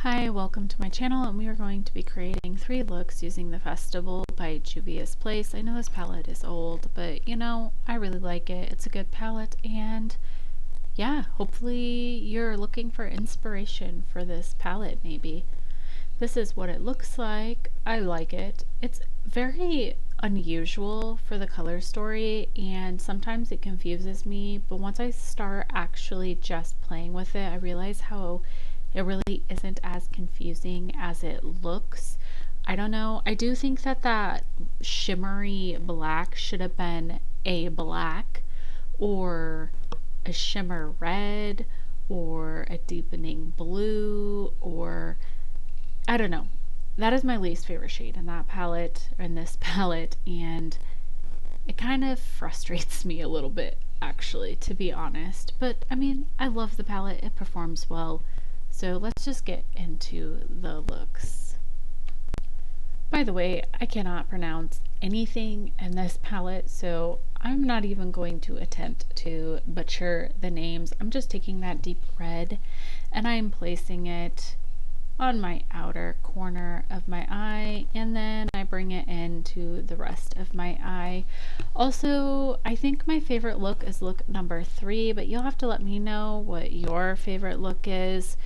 Hi, welcome to my channel, and we are going to be creating 3 looks using the Festival by Juvias Place. I know this palette is old, but you know, I really like it. It's a good palette, and yeah, hopefully you're looking for inspiration for this palette maybe. This is what it looks like. I like it. It's very unusual for the color story, and sometimes it confuses me, but once I start actually just playing with it, I realize how it really isn't as confusing as it looks. I don't know. I do think that that shimmery black should have been a black or a shimmer red or a deepening blue, or I don't know. That is my least favorite shade in that palette, or in this palette, and it kind of frustrates me a little bit, actually, to be honest. But I mean, I love the palette, it performs well. So let's just get into the looks. By the way, I cannot pronounce anything in this palette, so I'm not even going to attempt to butcher the names. I'm just taking that deep red and I'm placing it on my outer corner of my eye, and then I bring it into the rest of my eye. Also, I think my favorite look is look number 3, but you'll have to let me know what your favorite look is.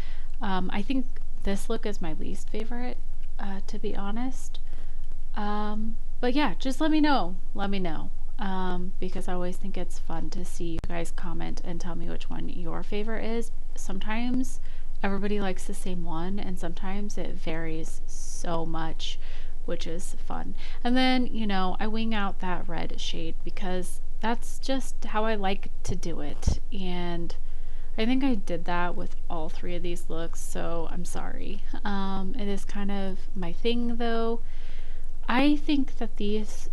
I think this look is my least favorite, to be honest. But yeah, just let me know. Because I always think it's fun to see you guys comment and tell me which one your favorite is. Sometimes everybody likes the same one, and sometimes it varies so much, which is fun. And then, you know, I wing out that red shade because that's just how I like to do it. And I think I did that with all 3 of these looks, so I'm sorry. It is kind of my thing though. I think that these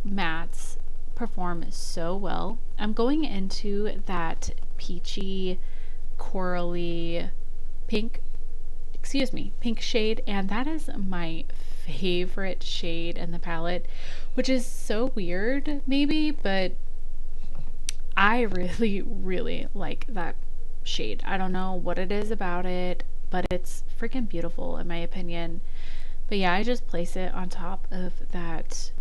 mattes perform so well. I'm going into that peachy, corally pink shade, and that is my favorite shade in the palette, which is so weird maybe, but I really like that shade. I don't know what it is about it, but it's freaking beautiful in my opinion. But yeah, I just place it on top of that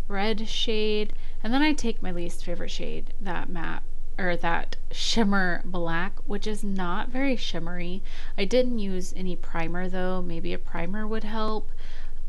red shade, and then I take my least favorite shade, that matte, or that shimmer black, which is not very shimmery. I didn't use any primer though. Maybe a primer would help.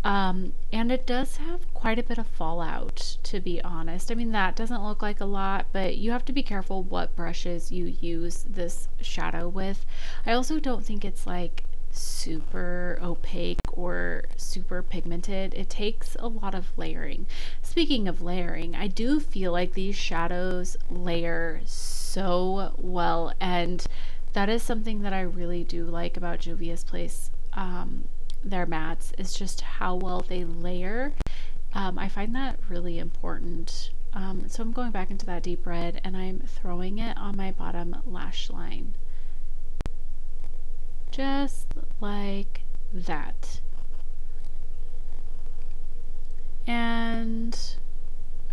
And it does have quite a bit of fallout, to be honest. I mean, that doesn't look like a lot, but you have to be careful what brushes you use this shadow with. I also don't think it's like super opaque or super pigmented. It takes a lot of layering. Speaking of layering, I do feel like these shadows layer so well, and that is something that I really do like about Juvia's Place. Their mattes is just how well they layer. I find that really important. So I'm going back into that deep red and I'm throwing it on my bottom lash line. Just like that. And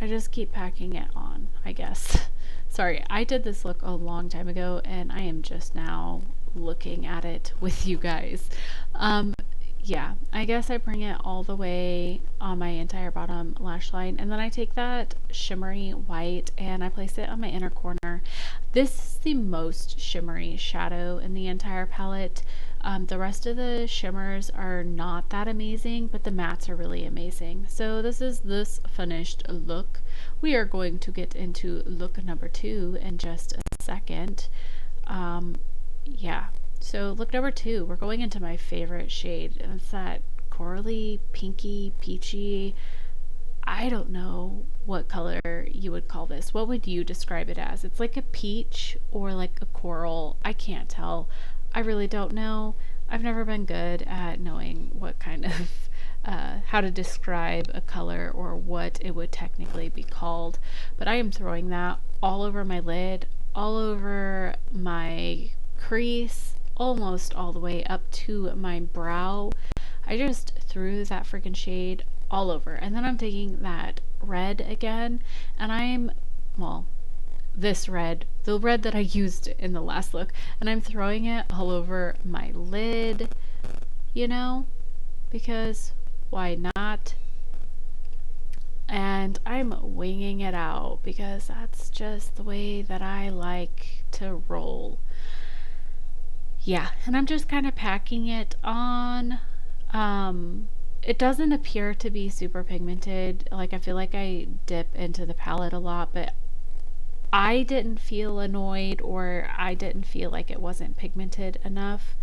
I just keep packing it on, I guess. Sorry, I did this look a long time ago and I am just now looking at it with you guys. Yeah, I guess I bring it all the way on my entire bottom lash line, and then I take that shimmery white and I place it on my inner corner. This is the most shimmery shadow in the entire palette. The rest of the shimmers are not that amazing, but the mattes are really amazing. So this is this finished look. We are going to get into look number 2 in just a second. Yeah. So look number 2, we're going into my favorite shade. It's that corally, pinky, peachy. I don't know what color you would call this. What would you describe it as? It's like a peach or like a coral. I can't tell. I really don't know. I've never been good at knowing what kind of how to describe a color or what it would technically be called. But I am throwing that all over my lid, all over my crease, almost all the way up to my brow. I just threw that freaking shade all over, and then I'm taking that red again, and this red, the red that I used in the last look, and I'm throwing it all over my lid, you know, because why not? And I'm winging it out because that's just the way that I like to roll. Yeah, and I'm just kind of packing it on. It doesn't appear to be super pigmented. Like, I feel like I dip into the palette a lot, but I didn't feel annoyed or I didn't feel like it wasn't pigmented enough.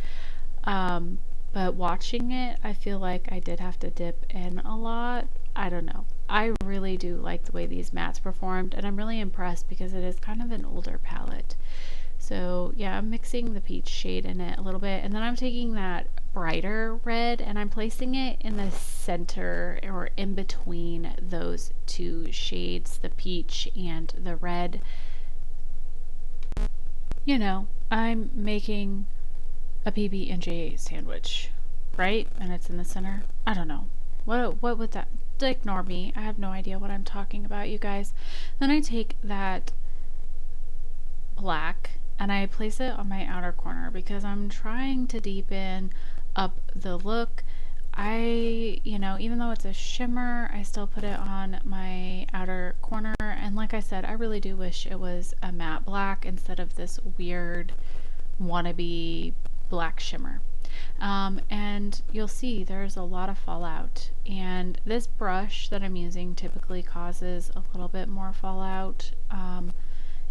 Um, but watching it, I feel like I did have to dip in a lot. I don't know. I really do like the way these mattes performed, and I'm really impressed because it is kind of an older palette. So yeah, I'm mixing the peach shade in it a little bit, and then I'm taking that brighter red and I'm placing it in the center or in between those two shades, the peach and the red. You know, I'm making a PB&J sandwich, right? And it's in the center. I don't know. What would that? Ignore me. I have no idea what I'm talking about, you guys. Then I take that black and I place it on my outer corner because I'm trying to deepen up the look. Even though it's a shimmer, I still put it on my outer corner. And like I said, I really do wish it was a matte black instead of this weird wannabe black shimmer. And you'll see there's a lot of fallout. And this brush that I'm using typically causes a little bit more fallout.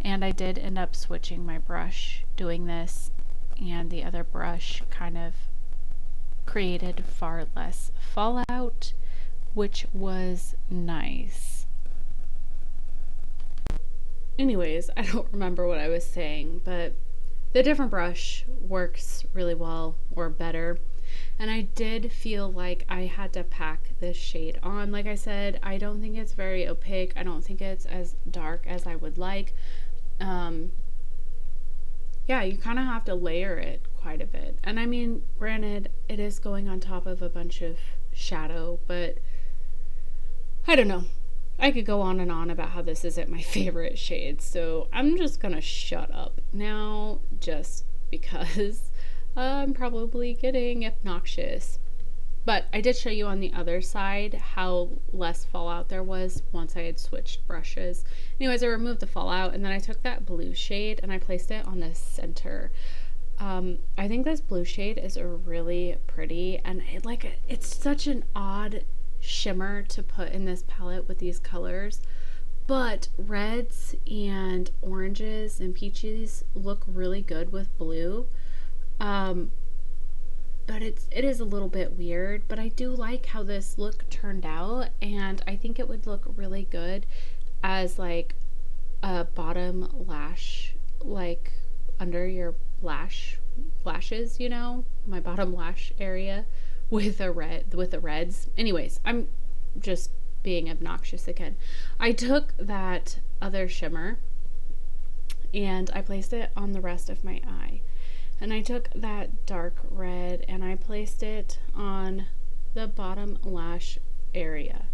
And I did end up switching my brush doing this, and the other brush kind of created far less fallout, which was nice. Anyways, I don't remember what I was saying, but the different brush works really well, or better. And I did feel like I had to pack this shade on. Like I said, I don't think it's very opaque. I don't think it's as dark as I would like. Yeah, you kind of have to layer it quite a bit. And I mean, granted, it is going on top of a bunch of shadow, but I don't know. I could go on and on about how this isn't my favorite shade, so I'm just gonna shut up now just because I'm probably getting obnoxious. But I did show you on the other side how less fallout there was once I had switched brushes. Anyways, I removed the fallout and then I took that blue shade and I placed it on the center. I think this blue shade is really pretty, and it's such an odd shimmer to put in this palette with these colors, but reds and oranges and peaches look really good with blue. But it is a little bit weird, but I do like how this look turned out, and I think it would look really good as like a bottom lash, like under your lashes, you know, my bottom lash area with the reds. Anyways, I'm just being obnoxious again. I took that other shimmer and I placed it on the rest of my eye. And I took that dark red and I placed it on the bottom lash area.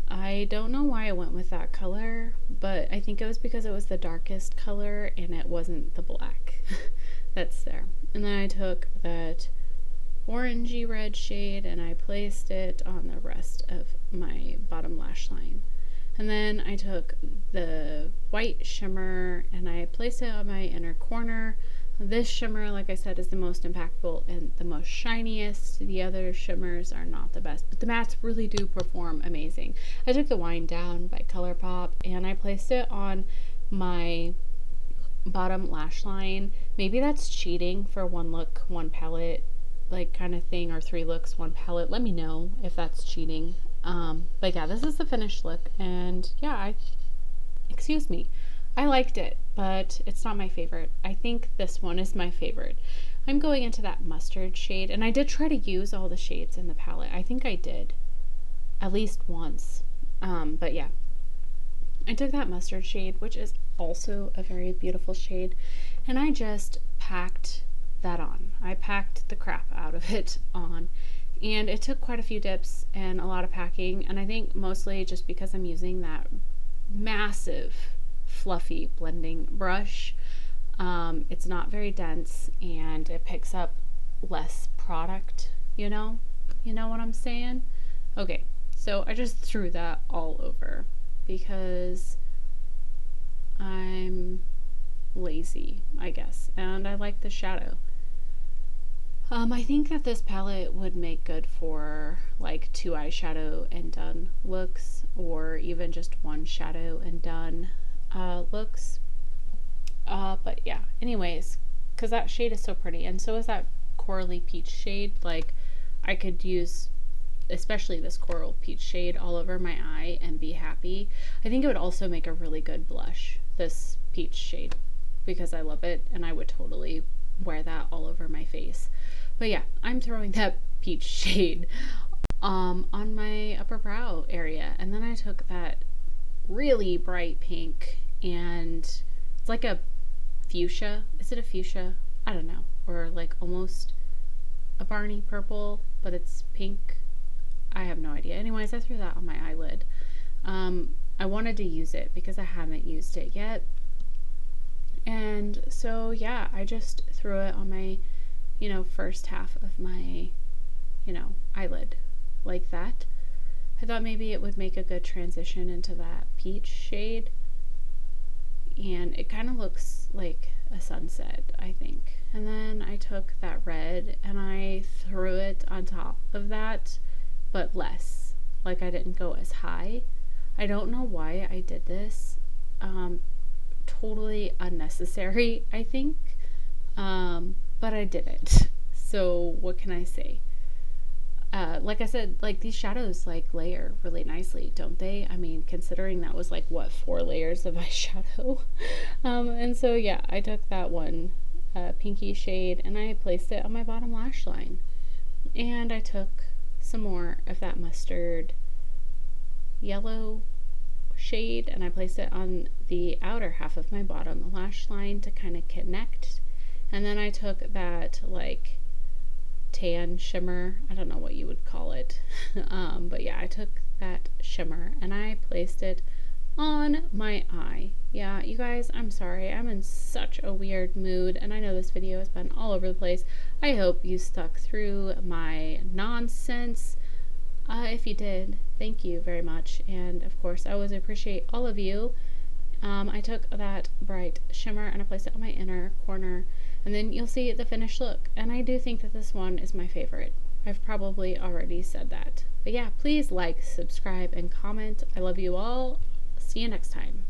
I don't know why I went with that color, but I think it was because it was the darkest color and it wasn't the black that's there. And then I took that orangey red shade and I placed it on the rest of my bottom lash line. And then I took the white shimmer and I placed it on my inner corner. This shimmer, like I said, is the most impactful and the most shiniest. The other shimmers are not the best, but the mattes really do perform amazing. I took the Wind Down by ColourPop and I placed it on my bottom lash line. Maybe that's cheating for one look, one palette, like kind of thing, or 3 looks, 1 palette. Let me know if that's cheating. But yeah, this is the finished look, and yeah, excuse me, I liked it, but it's not my favorite. I think this one is my favorite. I'm going into that mustard shade, and I did try to use all the shades in the palette. I think I did at least once. But yeah, I took that mustard shade, which is also a very beautiful shade, and I just packed that on. I packed the crap out of it on, and it took quite a few dips and a lot of packing, and I think mostly just because I'm using that massive fluffy blending brush. It's not very dense and it picks up less product You know? You know what I'm saying? Okay, so I just threw that all over because I'm lazy, I guess, and I like the shadow. I think that this palette would make good for like 2 eyeshadow and done looks, or even just 1 shadow and done looks. But yeah, anyways, because that shade is so pretty, and so is that corally peach shade. Like, I could use especially this coral peach shade all over my eye and be happy. I think it would also make a really good blush, this peach shade, because I love it and I would totally wear that all over my face. But yeah, I'm throwing that peach shade on my upper brow area, and then I took that really bright pink, and it's like a fuchsia. Is it a fuchsia? I don't know. Or like almost a Barney purple, but it's pink. I have no idea. Anyways, I threw that on my eyelid. I wanted to use it because I haven't used it yet. And so, yeah, I just threw it on my, first half of my, eyelid like that. I thought maybe it would make a good transition into that peach shade. And it kind of looks like a sunset, I think. And then I took that red and I threw it on top of that, but less. Like, I didn't go as high. I don't know why I did this. Totally unnecessary, I think. But I did it. So what can I say? Like I said, like, these shadows like layer really nicely, don't they? I mean, considering that was like, what, 4 layers of eyeshadow. And so yeah, I took that one pinky shade and I placed it on my bottom lash line. And I took some more of that mustard yellow shade and I placed it on the outer half of my bottom lash line to kind of connect. And then I took that like tan shimmer, I don't know what you would call it, but yeah, I took that shimmer and I placed it on my eye. Yeah, you guys, I'm sorry, I'm in such a weird mood, and I know this video has been all over the place. I hope you stuck through my nonsense. If you did, thank you very much, and of course, I always appreciate all of you. I took that bright shimmer and I placed it on my inner corner, and then you'll see the finished look, and I do think that this one is my favorite. I've probably already said that. But yeah, please like, subscribe, and comment. I love you all. See you next time.